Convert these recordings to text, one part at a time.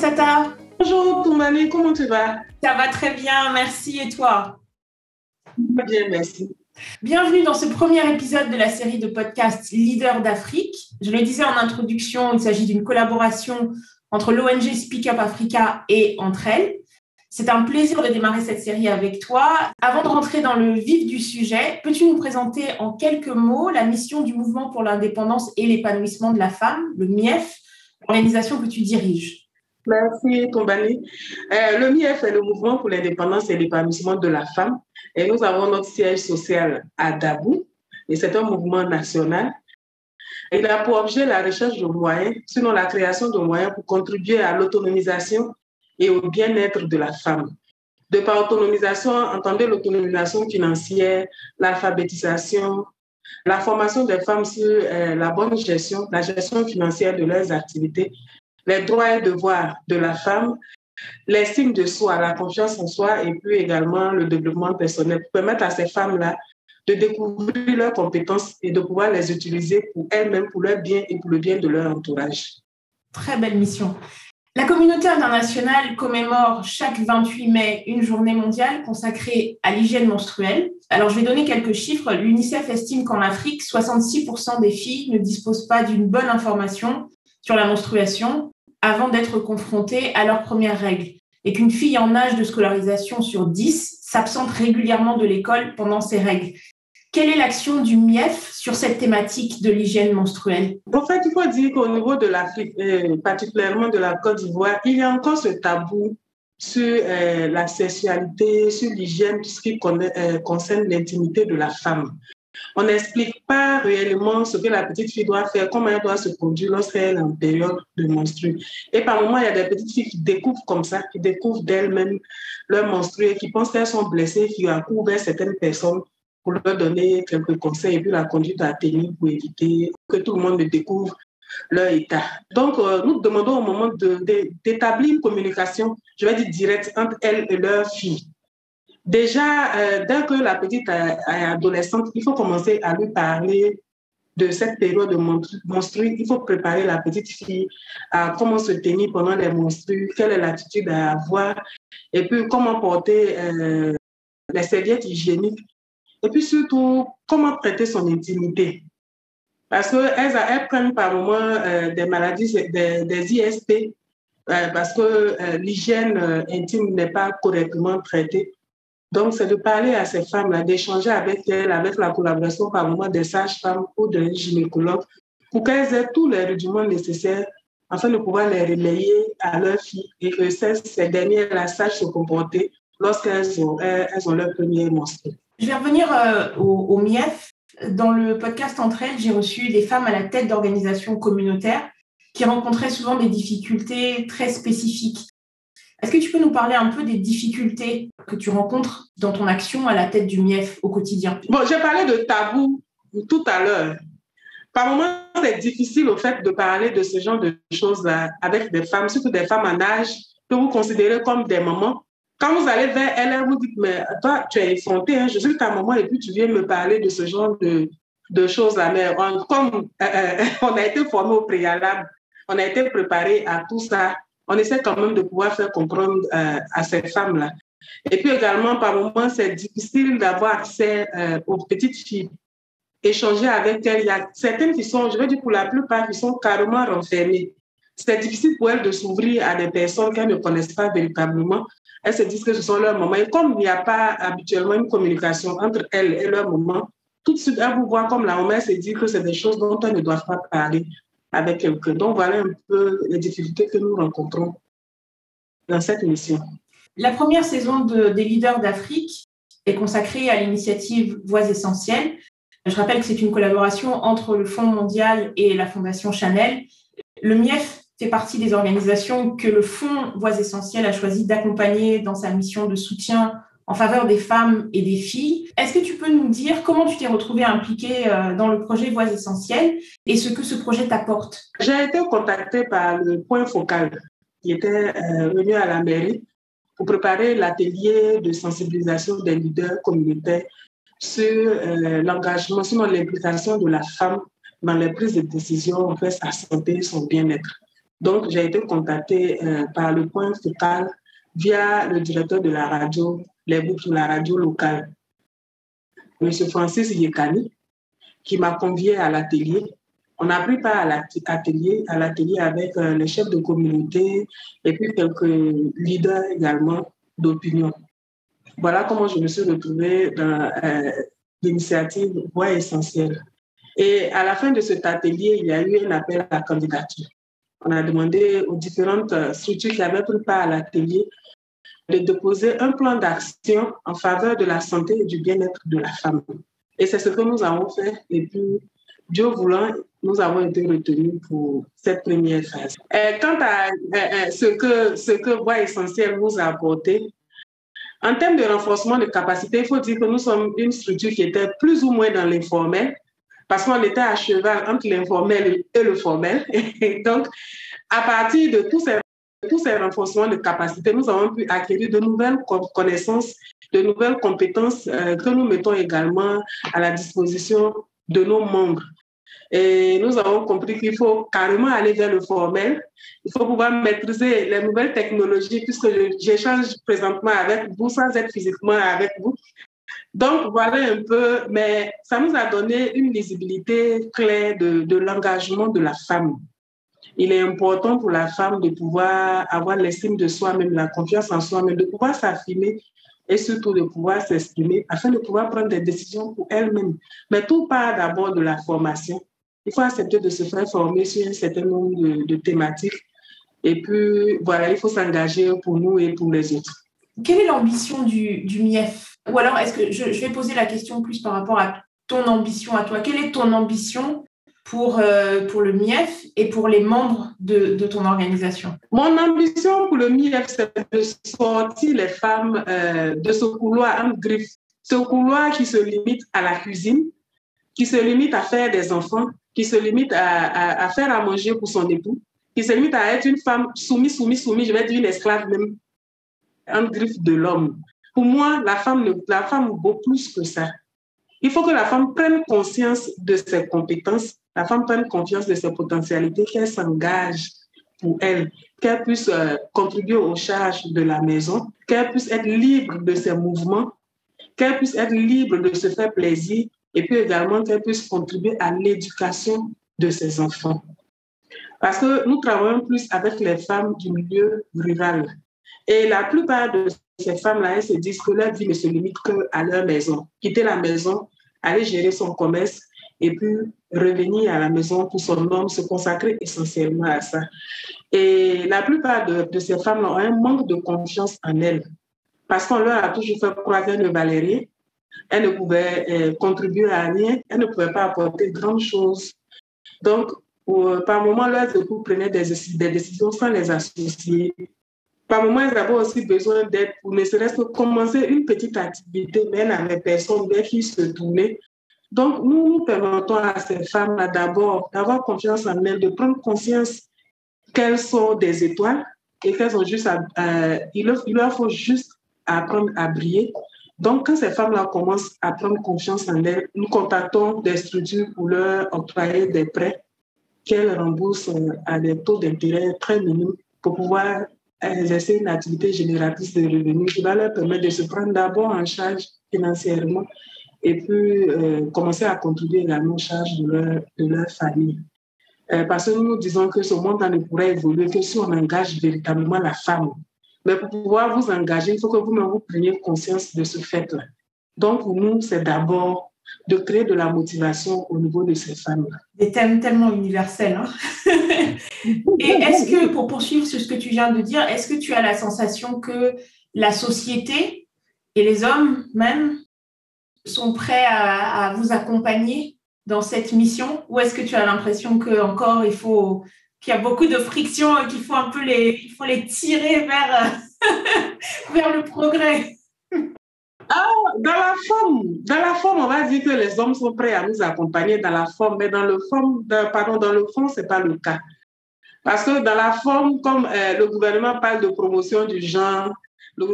Ramsata. Bonjour Toumani, comment tu vas? Ça va très bien, merci. Et toi? Bien, merci. Bienvenue dans ce premier épisode de la série de podcasts Leaders d'Afrique. Je le disais en introduction, il s'agit d'une collaboration entre l'ONG Speak Up Africa et Entre Elles. C'est un plaisir de démarrer cette série avec toi. Avant de rentrer dans le vif du sujet, peux-tu nous présenter en quelques mots la mission du Mouvement pour l'indépendance et l'épanouissement de la femme, le MIEF, l'organisation que tu diriges? Merci Toumani. Le MIEF est le Mouvement pour l'indépendance et l'épanouissement de la femme. Et nous avons notre siège social à Dabou. Et c'est un mouvement national. Et il a pour objet la recherche de moyens, sinon la création de moyens pour contribuer à l'autonomisation et au bien-être de la femme. De par autonomisation, entendez l'autonomisation financière, l'alphabétisation, la formation des femmes sur la bonne gestion, la gestion financière de leurs activités, les droits et devoirs de la femme, l'estime de soi, la confiance en soi et puis également le développement personnel pour permettre à ces femmes-là de découvrir leurs compétences et de pouvoir les utiliser pour elles-mêmes, pour leur bien et pour le bien de leur entourage. Très belle mission. La communauté internationale commémore chaque 28 mai une journée mondiale consacrée à l'hygiène menstruelle. Alors, je vais donner quelques chiffres. L'UNICEF estime qu'en Afrique, 66% des filles ne disposent pas d'une bonne information sur la menstruation avant d'être confrontées à leurs premières règles et qu'une fille en âge de scolarisation sur 10 s'absente régulièrement de l'école pendant ses règles. Quelle est l'action du MIEF sur cette thématique de l'hygiène menstruelle? En fait, il faut dire qu'au niveau de l'Afrique, particulièrement de la Côte d'Ivoire, il y a encore ce tabou sur la sexualité, sur l'hygiène, tout ce qui concerne l'intimité de la femme. On n'explique pas réellement ce que la petite fille doit faire, comment elle doit se conduire lorsqu'elle est en période de menstrue. Et par moments, il y a des petites filles qui découvrent comme ça, qui découvrent d'elles-mêmes leur menstruée, qui pensent qu'elles sont blessées, qui accourent vers certaines personnes pour leur donner quelques conseils et puis la conduite à tenir pour éviter que tout le monde ne découvre leur état. Donc, nous demandons au moment d'établir une communication, je vais dire directe, entre elles et leurs filles. Déjà, dès que la petite est adolescente, il faut commencer à lui parler de cette période de menstrues. Il faut préparer la petite fille à comment se tenir pendant les menstrues, quelle est l'attitude à avoir, et puis comment porter les serviettes hygiéniques. Et puis surtout, comment traiter son intimité. Parce qu'elles prennent par moments des maladies, des ISP, parce que l'hygiène intime n'est pas correctement traitée. Donc, c'est de parler à ces femmes-là, d'échanger avec elles, avec la collaboration par moment des sages-femmes ou des gynécologues, pour qu'elles aient tous les rudiments nécessaires afin de pouvoir les relayer à leurs filles et que ces dernières-là sachent se comporter lorsqu'elles ont leur premier menstru. Je vais revenir au MIEF. Dans le podcast Entre Elles, j'ai reçu des femmes à la tête d'organisations communautaires qui rencontraient souvent des difficultés très spécifiques. Est-ce que tu peux nous parler un peu des difficultés que tu rencontres dans ton action à la tête du MIEF au quotidien? Bon, j'ai parlé de tabou tout à l'heure. Par moments, c'est difficile au fait de parler de ce genre de choses-là avec des femmes, surtout des femmes en âge que vous considérez comme des mamans. Quand vous allez vers elle, vous dites, mais toi, tu es effrontée, hein, je suis ta maman et puis tu viens me parler de ce genre de choses-là. Mais comme on a été formé au préalable, on a été préparé à tout ça, on essaie quand même de pouvoir faire comprendre à ces femmes-là. Et puis également, par moments, c'est difficile d'avoir accès aux petites filles. Échanger avec elles, il y a certaines qui sont, je veux dire pour la plupart, qui sont carrément renfermées. C'est difficile pour elles de s'ouvrir à des personnes qu'elles ne connaissent pas véritablement. Elles se disent que ce sont leurs mamans. Et comme il n'y a pas habituellement une communication entre elles et leurs mamans, tout de suite, elles vous voient comme la maman, elles se disent que c'est des choses dont elles ne doivent pas parler avec quelqu'un. Donc, voilà un peu les difficultés que nous rencontrons dans cette mission. La première saison des Leaders d'Afrique est consacrée à l'initiative Voix essentielles. Je rappelle que c'est une collaboration entre le Fonds mondial et la Fondation Chanel. Le MIEF fait partie des organisations que le Fonds Voix essentielles a choisi d'accompagner dans sa mission de soutien en faveur des femmes et des filles. Est-ce que tu peux nous dire comment tu t'es retrouvée impliquée dans le projet Voix essentielles et ce que ce projet t'apporte? J'ai été contactée par le Point Focal qui était venu à la mairie pour préparer l'atelier de sensibilisation des leaders communautaires sur l'engagement, sur l'implication de la femme dans les prises de décision, en fait, sa santé et son bien-être. Donc, j'ai été contactée par le point focal via le directeur de la radio, les groupes sur la radio locale, M. Francis Yekani, qui m'a convié à l'atelier. On a pris part à l'atelier avec les chefs de communauté et puis quelques leaders également d'opinion. Voilà comment je me suis retrouvée dans l'initiative Voix essentielle. Et à la fin de cet atelier, il y a eu un appel à la candidature. On a demandé aux différentes structures qui avaient pris part à l'atelier de déposer un plan d'action en faveur de la santé et du bien-être de la femme. Et c'est ce que nous avons fait. Et puis, Dieu voulant, nous avons été retenus pour cette première phase. Quant à ce que Voix essentielle nous a apporté, en termes de renforcement de capacité, il faut dire que nous sommes une structure qui était plus ou moins dans l'informel, parce qu'on était à cheval entre l'informel et le formel. Et donc, à partir de tous ces renforcements de capacité, nous avons pu acquérir de nouvelles connaissances, de nouvelles compétences que nous mettons également à la disposition de nos membres. Et nous avons compris qu'il faut carrément aller vers le formel. Il faut pouvoir maîtriser les nouvelles technologies puisque j'échange présentement avec vous sans être physiquement avec vous. Donc, voilà un peu, mais ça nous a donné une visibilité claire de l'engagement de la femme. Il est important pour la femme de pouvoir avoir l'estime de soi-même, la confiance en soi-même, de pouvoir s'affirmer et surtout de pouvoir s'exprimer afin de pouvoir prendre des décisions pour elle-même. Mais tout part d'abord de la formation. Il faut accepter de se faire former sur un certain nombre de thématiques. Et puis, voilà, il faut s'engager pour nous et pour les autres. Quelle est l'ambition du MIEF? Ou alors, est-ce que je vais poser la question plus par rapport à ton ambition à toi. Quelle est ton ambition pour le MIEF et pour les membres de ton organisation? Mon ambition pour le MIEF, c'est de sortir les femmes de ce couloir en griffe, ce couloir qui se limite à la cuisine, qui se limite à faire des enfants, qui se limite à faire à manger pour son époux, qui se limite à être une femme soumise, je vais dire une esclave même, en griffe de l'homme. Pour moi, la femme vaut plus que ça. Il faut que la femme prenne conscience de ses compétences, la femme prenne conscience de ses potentialités, qu'elle s'engage pour elle, qu'elle puisse contribuer aux charges de la maison, qu'elle puisse être libre de ses mouvements, qu'elle puisse être libre de se faire plaisir et puis également qu'elle puisse contribuer à l'éducation de ses enfants. Parce que nous travaillons plus avec les femmes du milieu rural. Et la plupart de ces femmes-là, elles se disent que leur vie ne se limite qu'à leur maison. Quitter la maison, aller gérer son commerce et puis revenir à la maison pour son homme, se consacrer essentiellement à ça. Et la plupart de ces femmes-là ont un manque de confiance en elles parce qu'on leur a toujours fait croire qu'elles ne valaient rien, elles ne pouvaient contribuer à rien, elles ne pouvaient pas apporter grand chose. Donc, par moments, leurs époux prenaient des décisions sans les associer. Par moments, elles avaient aussi besoin d'aide pour ne serait-ce que commencer une petite activité, mais elles n'avaient personne vers qui se tourner. Donc, nous permettons à ces femmes-là d'abord d'avoir confiance en elles, de prendre conscience qu'elles sont des étoiles et qu'elles ont juste il leur faut juste apprendre à briller. Donc, quand ces femmes-là commencent à prendre confiance en elles, nous contactons des structures pour leur octroyer des prêts qu'elles remboursent à des taux d'intérêt très minimes pour pouvoir exercer une activité génératrice de revenus qui va leur permettre de se prendre d'abord en charge financièrement et puis commencer à contribuer également aux charges de leur famille. Parce que nous disons que ce monde ne pourrait évoluer que si on engage véritablement la femme. Mais pour pouvoir vous engager, il faut que vous-même vous preniez conscience de ce fait-là. Donc, pour nous, c'est d'abord de créer de la motivation au niveau de ces femmes-là. Des thèmes tellement universels. Hein. Et est-ce que, pour poursuivre sur ce que tu viens de dire, est-ce que tu as la sensation que la société et les hommes même sont prêts à vous accompagner dans cette mission, ou est-ce que tu as l'impression qu'encore qu'il y a beaucoup de friction et qu'il faut un peu il faut les tirer vers le progrès? Dans la forme, on va dire que les hommes sont prêts à nous accompagner dans la forme, mais dans le fond, c'est pas le cas. Parce que dans la forme, comme le gouvernement parle de promotion du genre, le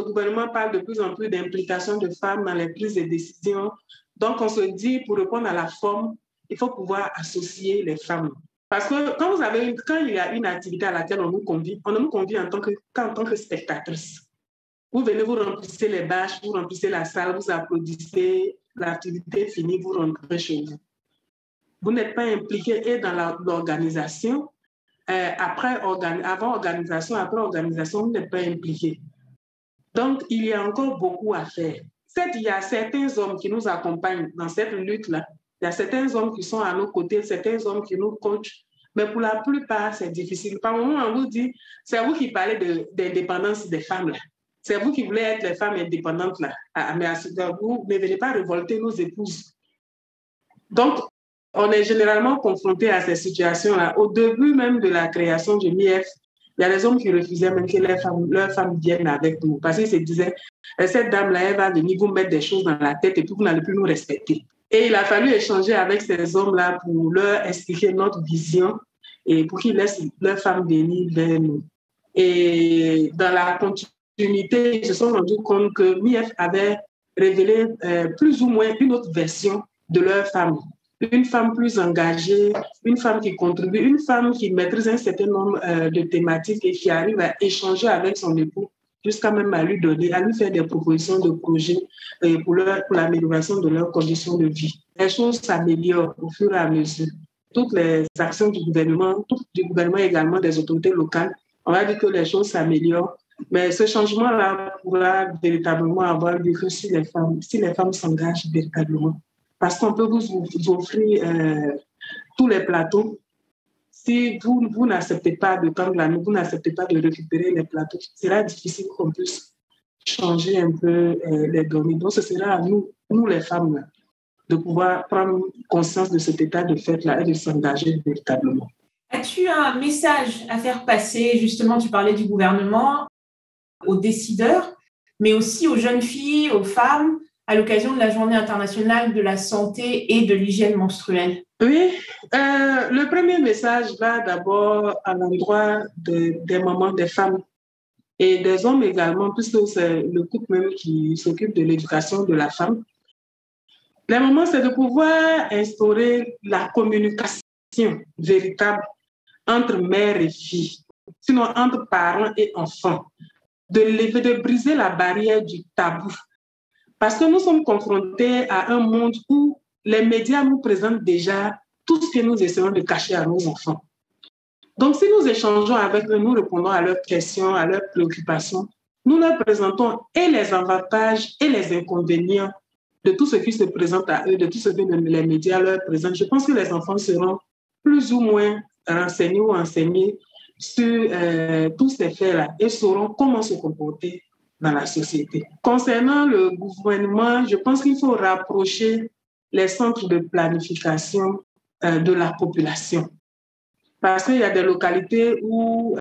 gouvernement parle de plus en plus d'implication de femmes dans les prises de décision. Donc, on se dit, pour répondre à la forme, il faut pouvoir associer les femmes. Parce que quand il y a une activité à laquelle on nous convie qu'en tant que spectatrice. Vous venez, vous remplissez les bâches, vous remplissez la salle, vous applaudissez, l'activité est finie, vous rentrez chez vous. Vous n'êtes pas impliqué et dans l'organisation. Avant organisation, après organisation, vous n'êtes pas impliqué. Donc, il y a encore beaucoup à faire. Certes, il y a certains hommes qui nous accompagnent dans cette lutte-là. Il y a certains hommes qui sont à nos côtés, certains hommes qui nous coachent. Mais pour la plupart, c'est difficile. Par moment, on vous dit, c'est vous qui parlez d'indépendance des femmes, là. C'est vous qui voulez être les femmes indépendantes, là. Mais vous ne venez pas révolter nos épouses. Donc, on est généralement confronté à ces situations-là. Au début même de la création du MIEF, il y a des hommes qui refusaient même que leurs femmes viennent avec nous. Parce qu'ils se disaient, cette dame-là, elle va venir vous mettre des choses dans la tête et puis vous n'allez plus nous respecter. Et il a fallu échanger avec ces hommes-là pour leur expliquer notre vision et pour qu'ils laissent leurs femmes venir vers nous. Et dans la continuité, ils se sont rendus compte que MIEF avait révélé plus ou moins une autre version de leur femme. Une femme plus engagée, une femme qui contribue, une femme qui maîtrise un certain nombre de thématiques et qui arrive à échanger avec son époux jusqu'à même à lui faire des propositions de projets pour l'amélioration de leurs conditions de vie. Les choses s'améliorent au fur et à mesure. Toutes les actions du gouvernement également des autorités locales, on va dire que les choses s'améliorent. Mais ce changement-là pourra véritablement avoir lieu que si les femmes s'engagent véritablement. Parce qu'on peut vous offrir tous les plateaux. Si vous n'acceptez pas de tendre la main, vous n'acceptez pas de récupérer les plateaux, ce sera difficile qu'on puisse changer un peu les données. Donc, ce sera à nous les femmes, là, de pouvoir prendre conscience de cet état de fait-là et de s'engager véritablement. As-tu un message à faire passer, justement, tu parlais du gouvernement, aux décideurs, mais aussi aux jeunes filles, aux femmes, à l'occasion de la Journée internationale de la santé et de l'hygiène menstruelle? Oui, le premier message va d'abord à l'endroit des mamans, des femmes et des hommes également, puisque c'est le couple même qui s'occupe de l'éducation de la femme. Les mamans, c'est de pouvoir instaurer la communication véritable entre mère et fille, sinon entre parents et enfants, de briser la barrière du tabou. Parce que nous sommes confrontés à un monde où les médias nous présentent déjà tout ce que nous essayons de cacher à nos enfants. Donc, si nous échangeons avec eux, nous répondons à leurs questions, à leurs préoccupations, nous leur présentons et les avantages et les inconvénients de tout ce qui se présente à eux, de tout ce que les médias leur présentent. Je pense que les enfants seront plus ou moins renseignés ou enseignés sur tous ces faits-là et sauront comment se comporter dans la société. Concernant le gouvernement, je pense qu'il faut rapprocher les centres de planification de la population. Parce qu'il y a des localités où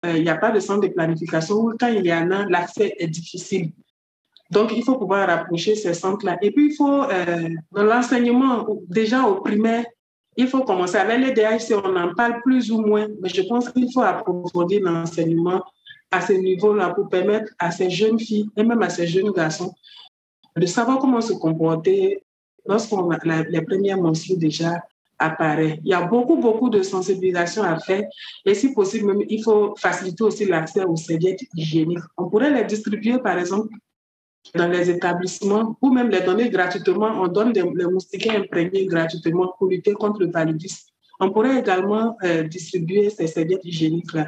il n'y a pas de centre de planification, où quand il y en a, l'accès est difficile. Donc, il faut pouvoir rapprocher ces centres-là. Et puis, il faut, dans l'enseignement, déjà au primaire, il faut commencer avec les DHC, on en parle plus ou moins, mais je pense qu'il faut approfondir l'enseignement à ce niveau-là pour permettre à ces jeunes filles et même à ces jeunes garçons de savoir comment se comporter lorsqu'on les premières menstrues déjà apparaissent. Il y a beaucoup de sensibilisation à faire et si possible, même, il faut faciliter aussi l'accès aux serviettes hygiéniques. On pourrait les distribuer, par exemple, dans les établissements ou même les donner gratuitement. On donne les moustiquaires imprégnés gratuitement pour lutter contre le paludisme. On pourrait également distribuer ces serviettes hygiéniques-là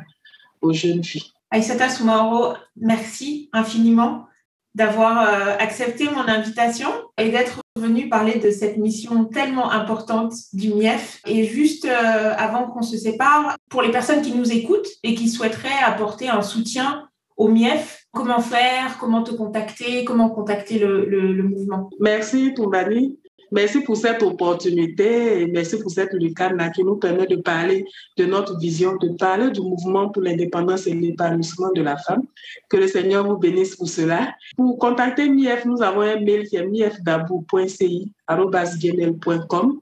aux jeunes filles. Aïssata Soumaoro, merci infiniment d'avoir accepté mon invitation et d'être venue parler de cette mission tellement importante du MIEF. Et juste avant qu'on se sépare, pour les personnes qui nous écoutent et qui souhaiteraient apporter un soutien au MIEF, comment faire, comment te contacter, comment contacter le mouvement? Merci Toumbani. Merci pour cette opportunité et merci pour cette lucane qui nous permet de parler de notre vision, de parler du mouvement pour l'indépendance et l'épanouissement de la femme. Que le Seigneur vous bénisse pour cela. Pour contacter MIEF, nous avons un mail qui est miefdabou.ci@gmail.com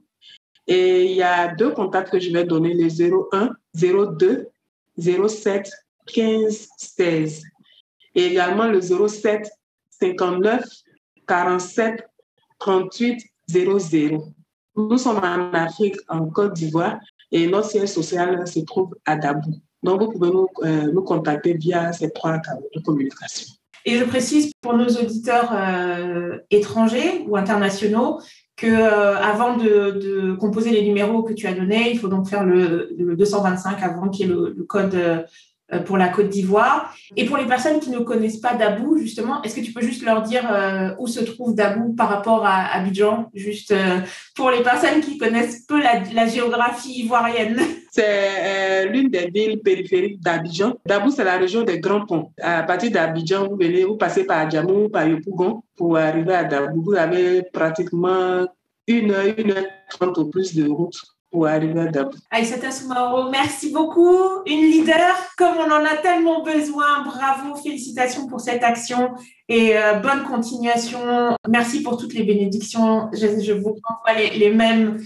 et il y a 2 contacts que je vais donner, les 01 02 07 15 16 et également le 07 59 47 38 00. Nous sommes en Afrique, en Côte d'Ivoire, et notre siège social se trouve à Dabou. Donc, vous pouvez nous contacter via ces 3 canaux de communication. Et je précise pour nos auditeurs étrangers ou internationaux qu'avant de composer les numéros que tu as donnés, il faut donc faire le 225 avant, qui est le code pour la Côte d'Ivoire. Et pour les personnes qui ne connaissent pas Dabou, justement, est-ce que tu peux juste leur dire où se trouve Dabou par rapport à Abidjan, juste pour les personnes qui connaissent peu la géographie ivoirienne? C'est l'une des villes périphériques d'Abidjan. Dabou, c'est la région des Grands Ponts. À partir d'Abidjan, vous passez par Adjamou, par Yopougon pour arriver à Dabou. Vous avez pratiquement 1h30 ou plus de route pour arriver à Dabou. Aïssata Soumaoro, merci beaucoup. Une leader, comme on en a tellement besoin. Bravo, félicitations pour cette action et bonne continuation. Merci pour toutes les bénédictions. Je vous envoie les mêmes.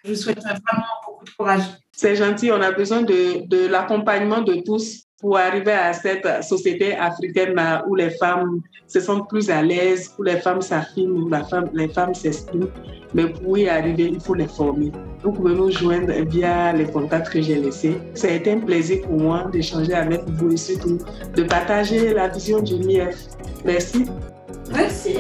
Je vous souhaite vraiment beaucoup de courage. C'est gentil, on a besoin de l'accompagnement de tous pour arriver à cette société africaine où les femmes se sentent plus à l'aise, où les femmes s'affirment, où les femmes s'expriment. Mais pour y arriver, il faut les former. Vous pouvez nous joindre via les contacts que j'ai laissés. Ça a été un plaisir pour moi d'échanger avec vous et surtout de partager la vision du MIEF. Merci. Merci.